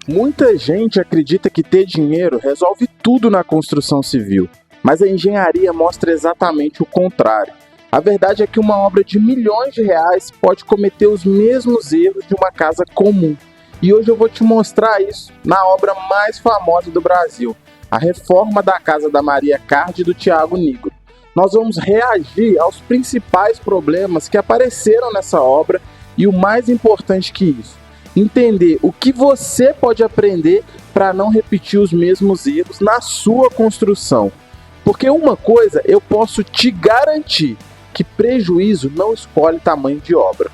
Muita gente acredita que ter dinheiro resolve tudo na construção civil, mas a engenharia mostra exatamente o contrário. A verdade é que uma obra de milhões de reais pode cometer os mesmos erros de uma casa comum. E hoje eu vou te mostrar isso na obra mais famosa do Brasil, a reforma da casa da Maria Card e do Thiago Nigro. Nós vamos reagir aos principais problemas que apareceram nessa obra e o mais importante que isso, entender o que você pode aprender para não repetir os mesmos erros na sua construção. Porque uma coisa eu posso te garantir, que prejuízo não escolhe tamanho de obra.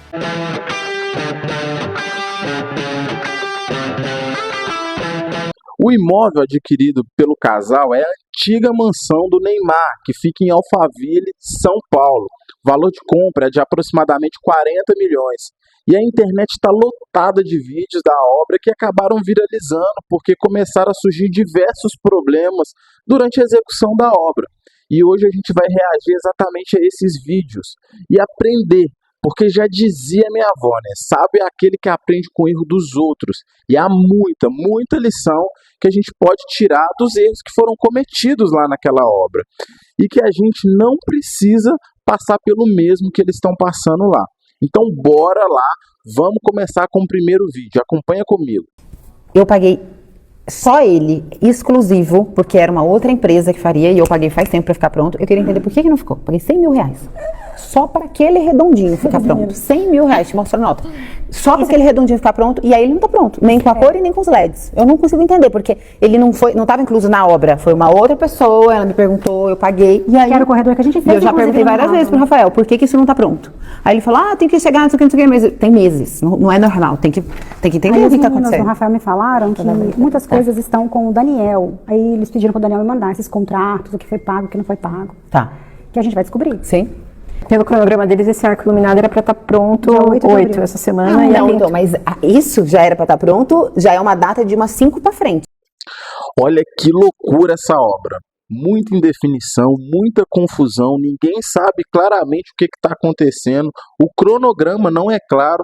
O imóvel adquirido pelo casal é a antiga mansão do Neymar, que fica em Alphaville, São Paulo. O valor de compra é de aproximadamente 40 milhões. E a internet está lotada de vídeos da obra que acabaram viralizando porque começaram a surgir diversos problemas durante a execução da obra. E hoje a gente vai reagir exatamente a esses vídeos e aprender, porque já dizia minha avó, né? Sábio é aquele que aprende com o erro dos outros. E há muita lição que a gente pode tirar dos erros que foram cometidos lá naquela obra. E que a gente não precisa passar pelo mesmo que eles estão passando lá. Então bora lá, vamos começar com o primeiro vídeo, acompanha comigo. Eu paguei só ele, exclusivo, porque era uma outra empresa que faria e eu paguei faz tempo para ficar pronto. Eu queria entender por que não ficou. Paguei 100 mil reais. Só para aquele redondinho ficar pronto. 100 mil reais, te mostrando a nota. Só para aquele redondinho ficar pronto e aí ele não tá pronto. Nem com a cor e nem com os LEDs. Eu não consigo entender, porque ele não estava incluso na obra. Foi uma outra pessoa, ela me perguntou, eu paguei. E aí, que era o corredor que a gente fez. Eu já perguntei várias vezes pro Rafael, por que isso não tá pronto? Aí ele falou, tem que chegar, não sei o que, mas tem meses. Não é normal, tem que entender o que tá acontecendo. O Rafael me falaram que muitas coisas estão com o Daniel. Aí eles pediram pro Daniel me mandar esses contratos, o que foi pago, o que não foi pago. Tá. Que a gente vai descobrir. Sim. Pelo cronograma deles, esse arco iluminado era para estar pronto 8 essa semana. Então, mas isso já era para estar pronto, já é uma data de umas 5 para frente. Olha que loucura essa obra. Muita indefinição, muita confusão, ninguém sabe claramente o que está acontecendo, o cronograma não é claro,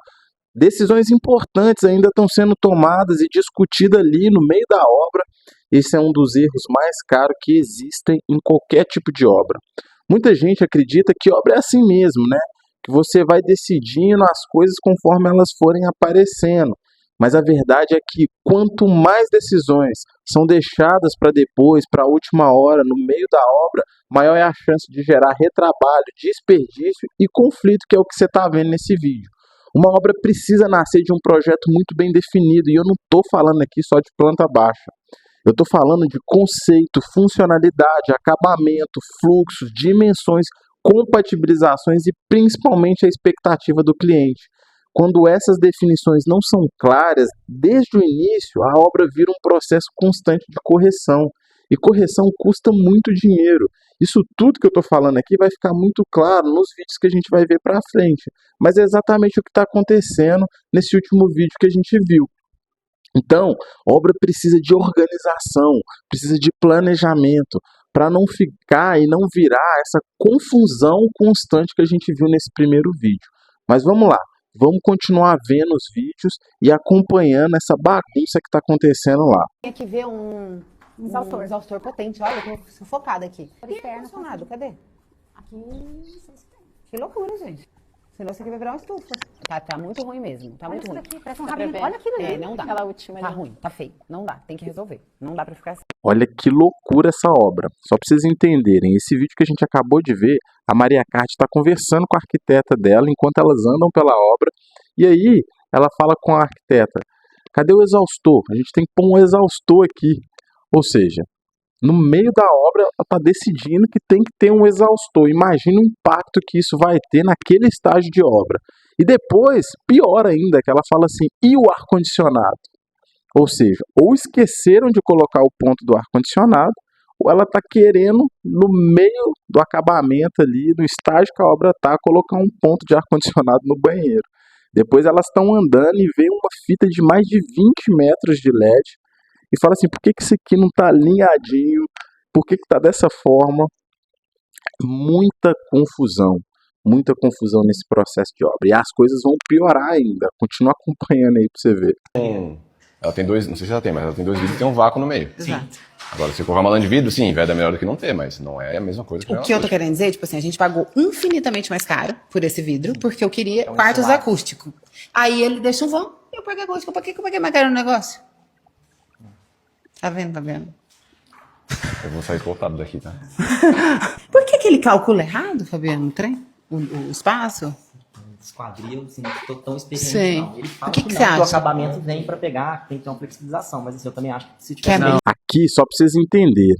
decisões importantes ainda estão sendo tomadas e discutidas ali no meio da obra. Esse é um dos erros mais caros que existem em qualquer tipo de obra. Muita gente acredita que obra é assim mesmo, né? Que você vai decidindo as coisas conforme elas forem aparecendo. Mas a verdade é que quanto mais decisões são deixadas para depois, para a última hora, no meio da obra, maior é a chance de gerar retrabalho, desperdício e conflito, que é o que você está vendo nesse vídeo. Uma obra precisa nascer de um projeto muito bem definido, e eu não estou falando aqui só de planta baixa. Eu estou falando de conceito, funcionalidade, acabamento, fluxos, dimensões, compatibilizações e principalmente a expectativa do cliente. Quando essas definições não são claras, desde o início, a obra vira um processo constante de correção. E correção custa muito dinheiro. Isso tudo que eu estou falando aqui vai ficar muito claro nos vídeos que a gente vai ver para frente. Mas é exatamente o que está acontecendo nesse último vídeo que a gente viu. Então, a obra precisa de organização, precisa de planejamento, para não ficar e não virar essa confusão constante que a gente viu nesse primeiro vídeo. Mas vamos lá, vamos continuar vendo os vídeos e acompanhando essa bagunça que está acontecendo lá. Tem que ver um exaustor potente, olha, eu tô sufocada aqui. Funcionado, cadê? Aqui, Que loucura, gente. Senão isso aqui vai virar uma estufa. Tá muito ruim mesmo, tá muito ruim. Daqui, parece um rabinho. Olha aquilo ali. Não dá. Aquela última Tá ali. ruim, tá feio. Não dá, tem que resolver. Não dá pra ficar assim. Olha que loucura essa obra. Só para vocês entenderem, esse vídeo que a gente acabou de ver, a Maria Card está conversando com a arquiteta dela enquanto elas andam pela obra. E aí ela fala com a arquiteta, cadê o exaustor? A gente tem que pôr um exaustor aqui. Ou seja, no meio da obra, ela está decidindo que tem que ter um exaustor. Imagina o impacto que isso vai ter naquele estágio de obra. E depois, pior ainda, que ela fala assim, e o ar-condicionado? Ou seja, ou esqueceram de colocar o ponto do ar-condicionado, ou ela está querendo, no meio do acabamento ali, no estágio que a obra está, colocar um ponto de ar-condicionado no banheiro. Depois elas estão andando e vê uma fita de mais de 20 metros de LED, e fala assim, por que isso aqui não está alinhadinho? Por que está dessa forma? Muita confusão nesse processo de obra. E as coisas vão piorar ainda. Continua acompanhando aí para você ver. ela tem dois, não sei se ela tem, mas ela tem 2 vidros e tem um vácuo no meio. Exato. Agora, se colocar uma lã de vidro, sim, vai dar melhor do que não ter, mas não é a mesma coisa O que eu tô querendo dizer, tipo assim, a gente pagou infinitamente mais caro por esse vidro, porque eu queria quartos acústicos. Aí ele deixa um vão, e eu paguei acústico. Por que eu paguei mais caro no negócio? Tá vendo? Eu vou sair cortado daqui, tá? Por que ele calcula errado, Fabiano, o trem? O espaço? Esquadril, assim, não tô tão experiente, Sim. não. Ele fala O que que, você não, que o acha? acabamento vem pra pegar, tem que ter uma flexibilização, mas assim, eu também acho que se Que tiver... é bem- Aqui, só para vocês entenderem,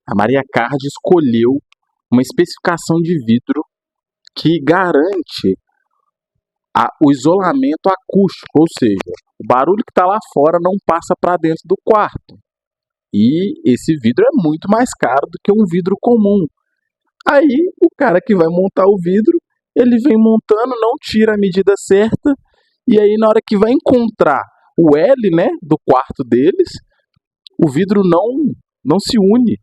a Maria Card escolheu uma especificação de vidro que garante o isolamento acústico, ou seja, o barulho que está lá fora não passa para dentro do quarto. E esse vidro é muito mais caro do que um vidro comum. Aí, o cara que vai montar o vidro, ele vem montando, não tira a medida certa, e aí na hora que vai encontrar o L, né, do quarto deles, o vidro não se une.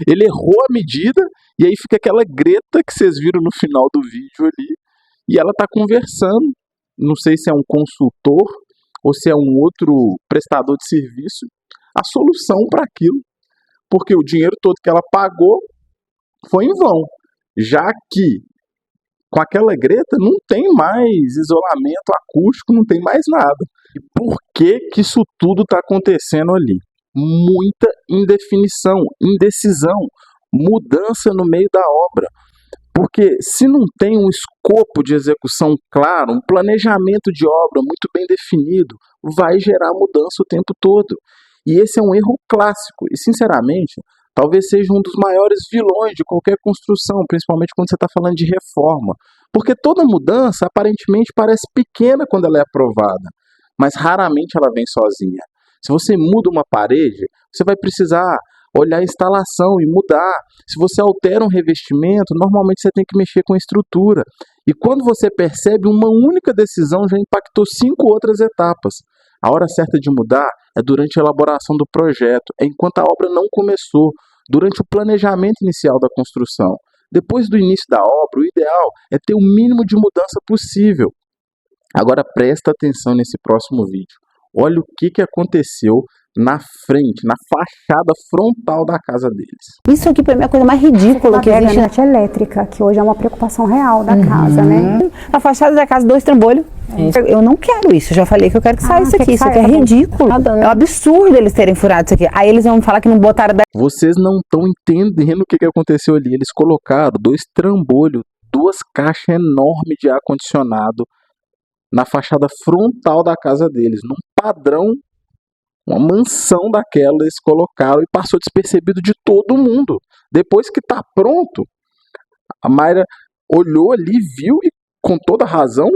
Ele errou a medida, e aí fica aquela greta que vocês viram no final do vídeo ali, e ela está conversando, não sei se é um consultor ou se é um outro prestador de serviço, a solução para aquilo, porque o dinheiro todo que ela pagou foi em vão, já que com aquela greta não tem mais isolamento acústico, não tem mais nada. E por que isso tudo está acontecendo ali? Muita indefinição, indecisão, mudança no meio da obra. Porque se não tem um escopo de execução claro, um planejamento de obra muito bem definido, vai gerar mudança o tempo todo. E esse é um erro clássico. E, sinceramente, talvez seja um dos maiores vilões de qualquer construção, principalmente quando você está falando de reforma. Porque toda mudança, aparentemente, parece pequena quando ela é aprovada, mas raramente ela vem sozinha. Se você muda uma parede, você vai precisar olhar a instalação e mudar. Se você altera um revestimento, normalmente você tem que mexer com a estrutura. E quando você percebe, uma única decisão já impactou 5 outras etapas. A hora certa de mudar é durante a elaboração do projeto, é enquanto a obra não começou, durante o planejamento inicial da construção. Depois do início da obra, o ideal é ter o mínimo de mudança possível. Agora presta atenção nesse próximo vídeo. Olha o que aconteceu na frente, na fachada frontal da casa deles. Isso aqui pra mim é a coisa mais ridícula que a existe. energia elétrica, que hoje é uma preocupação real da casa, né? A fachada da casa, 2 trambolhos. Eu não quero isso, eu já falei que eu quero que saia isso quer aqui. que Isso saia, aqui é tá bom. ridículo. É um absurdo eles terem furado isso aqui. Aí eles vão falar que não botaram da... Vocês não estão entendendo o que aconteceu ali. Eles colocaram 2 trambolhos, 2 caixas enormes de ar-condicionado na fachada frontal da casa deles, num padrão, uma mansão daquela eles colocaram e passou despercebido de todo mundo. Depois que está pronto, a Mayra olhou ali, viu e com toda razão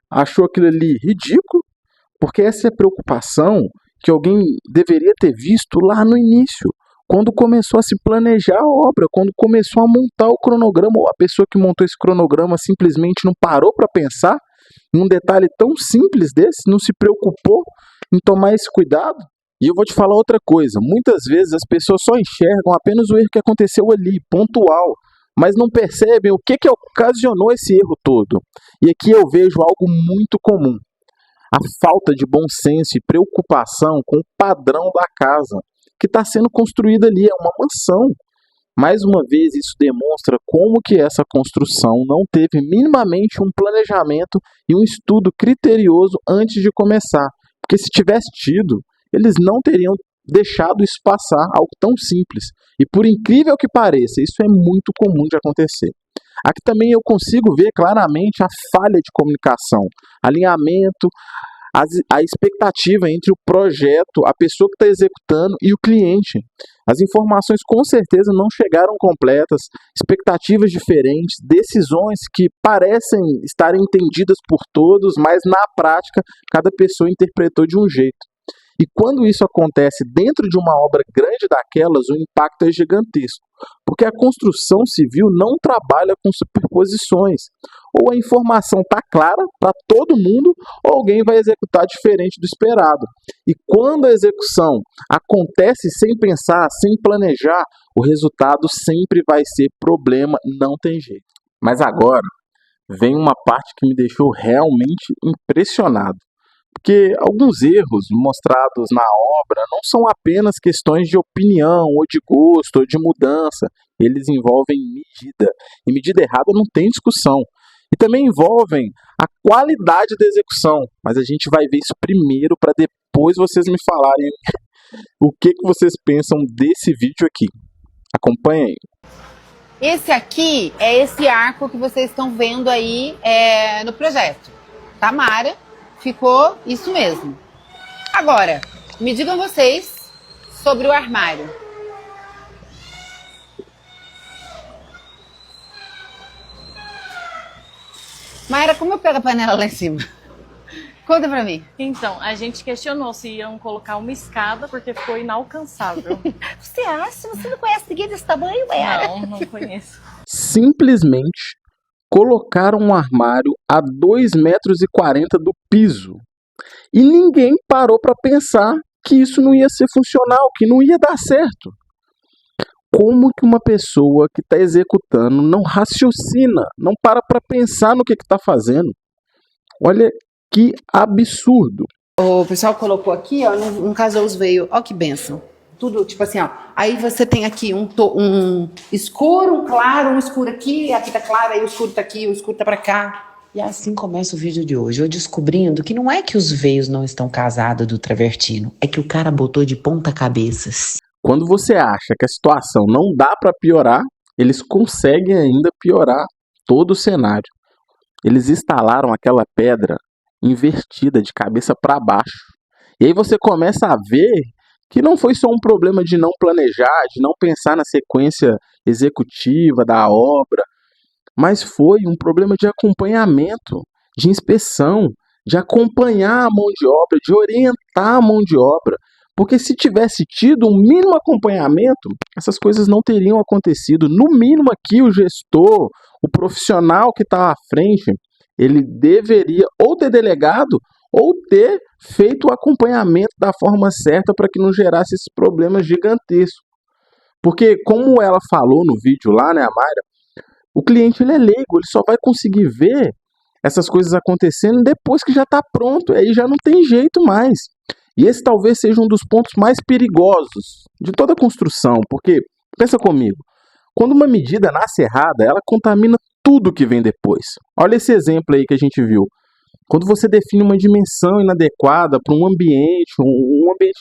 achou aquilo ali ridículo, porque essa é a preocupação que alguém deveria ter visto lá no início, quando começou a se planejar a obra, quando começou a montar o cronograma, ou a pessoa que montou esse cronograma simplesmente não parou para pensar em um detalhe tão simples desse, não se preocupou em tomar esse cuidado. E eu vou te falar outra coisa, muitas vezes as pessoas só enxergam apenas o erro que aconteceu ali, pontual, mas não percebem o que ocasionou esse erro todo. E aqui eu vejo algo muito comum, a falta de bom senso e preocupação com o padrão da casa que está sendo construída ali, é uma mansão. Mais uma vez, isso demonstra como que essa construção não teve minimamente um planejamento e um estudo criterioso antes de começar. Porque se tivesse tido, eles não teriam deixado isso passar, algo tão simples. E por incrível que pareça, isso é muito comum de acontecer. Aqui também eu consigo ver claramente a falha de comunicação, alinhamento, a expectativa entre o projeto, a pessoa que está executando e o cliente. As informações com certeza não chegaram completas, expectativas diferentes, decisões que parecem estar entendidas por todos, mas na prática cada pessoa interpretou de um jeito. E quando isso acontece dentro de uma obra grande daquelas, o impacto é gigantesco, porque a construção civil não trabalha com superposições. Ou a informação está clara para todo mundo, ou alguém vai executar diferente do esperado. E quando a execução acontece sem pensar, sem planejar, o resultado sempre vai ser problema, não tem jeito. Mas agora vem uma parte que me deixou realmente impressionado. Porque alguns erros mostrados na obra não são apenas questões de opinião, ou de gosto, ou de mudança. Eles envolvem medida. E medida errada não tem discussão. E também envolvem a qualidade da execução. Mas a gente vai ver isso primeiro para depois vocês me falarem o que vocês pensam desse vídeo aqui. Acompanhem aí. Esse aqui é esse arco que vocês estão vendo aí no projeto. Tamara, ficou isso mesmo. Agora, me digam vocês sobre o armário. Mayra, como eu pego a panela lá em cima? Conta pra mim. Então, a gente questionou se iam colocar uma escada porque ficou inalcançável. Você acha? Você não conhece ninguém desse tamanho, Mayra? Não conheço. Simplesmente colocaram um armário a 2,40 metros do piso. E ninguém parou para pensar que isso não ia ser funcional, que não ia dar certo. Como que uma pessoa que está executando não raciocina, não para pensar no que está fazendo? Olha que absurdo. O pessoal colocou aqui, ó, não casou os veios. Ó que benção. Tudo, tipo assim, ó. Aí você tem aqui um escuro, um claro, um escuro aqui tá claro, aí o escuro tá aqui, o escuro tá pra cá. E assim começa o vídeo de hoje, eu descobrindo que não é que os veios não estão casados do Travertino, é que o cara botou de ponta cabeças. Quando você acha que a situação não dá para piorar, eles conseguem ainda piorar todo o cenário. Eles instalaram aquela pedra invertida de cabeça para baixo. E aí você começa a ver que não foi só um problema de não planejar, de não pensar na sequência executiva da obra, mas foi um problema de acompanhamento, de inspeção, de acompanhar a mão de obra, de orientar a mão de obra. Porque se tivesse tido um mínimo acompanhamento, essas coisas não teriam acontecido. No mínimo aqui o gestor, o profissional que está à frente, ele deveria ou ter delegado ou ter feito o acompanhamento da forma certa para que não gerasse esses problemas gigantescos. Porque como ela falou no vídeo lá, né, a Mayra, o cliente ele é leigo, ele só vai conseguir ver essas coisas acontecendo depois que já está pronto, aí já não tem jeito mais. E esse talvez seja um dos pontos mais perigosos de toda a construção, porque, pensa comigo, quando uma medida nasce errada, ela contamina tudo que vem depois. Olha esse exemplo aí que a gente viu. Quando você define uma dimensão inadequada para um ambiente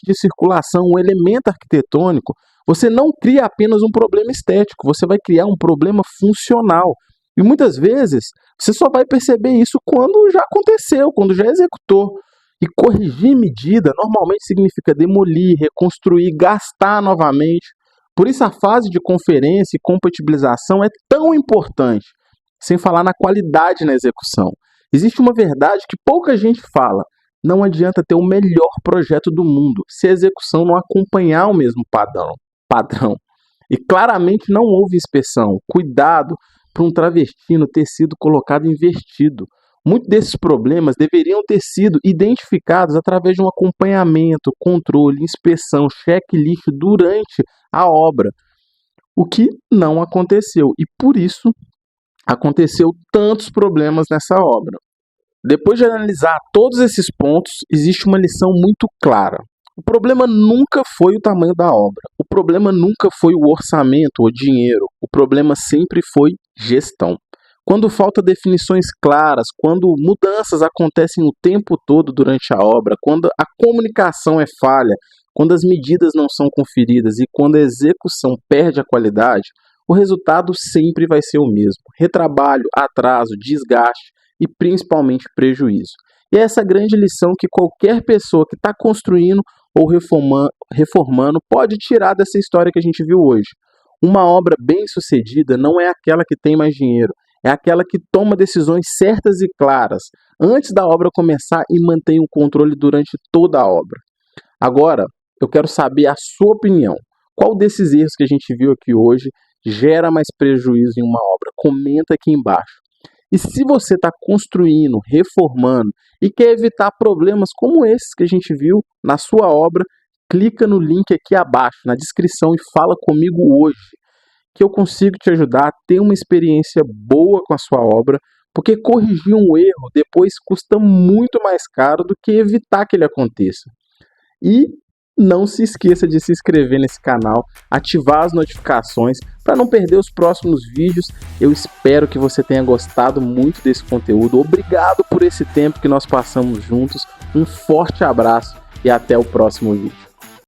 de circulação, um elemento arquitetônico, você não cria apenas um problema estético, você vai criar um problema funcional. E muitas vezes você só vai perceber isso quando já aconteceu, quando já executou. E corrigir medida normalmente significa demolir, reconstruir, gastar novamente. Por isso a fase de conferência e compatibilização é tão importante, sem falar na qualidade na execução. Existe uma verdade que pouca gente fala. Não adianta ter o melhor projeto do mundo se a execução não acompanhar o mesmo padrão. E claramente não houve inspeção. Cuidado para um travertino ter sido colocado invertido. Muitos desses problemas deveriam ter sido identificados através de um acompanhamento, controle, inspeção, checklist durante a obra. O que não aconteceu. E por isso aconteceu tantos problemas nessa obra. Depois de analisar todos esses pontos, existe uma lição muito clara. O problema nunca foi o tamanho da obra. O problema nunca foi o orçamento ou dinheiro. O problema sempre foi gestão. Quando falta definições claras, quando mudanças acontecem o tempo todo durante a obra, quando a comunicação é falha, quando as medidas não são conferidas e quando a execução perde a qualidade, o resultado sempre vai ser o mesmo. Retrabalho, atraso, desgaste e principalmente prejuízo. E é essa grande lição que qualquer pessoa que está construindo ou reformando pode tirar dessa história que a gente viu hoje. Uma obra bem sucedida não é aquela que tem mais dinheiro, é aquela que toma decisões certas e claras antes da obra começar e mantém o controle durante toda a obra. Agora, eu quero saber a sua opinião. Qual desses erros que a gente viu aqui hoje gera mais prejuízo em uma obra? Comenta aqui embaixo. E se você está construindo, reformando e quer evitar problemas como esses que a gente viu na sua obra, clica no link aqui abaixo, na descrição, e fala comigo hoje, que eu consigo te ajudar a ter uma experiência boa com a sua obra, Porque corrigir um erro depois custa muito mais caro do que evitar que ele aconteça. E não se esqueça de se inscrever nesse canal, ativar as notificações para não perder os próximos vídeos. Eu espero que você tenha gostado muito desse conteúdo. Obrigado por esse tempo que nós passamos juntos. Um forte abraço e até o próximo vídeo.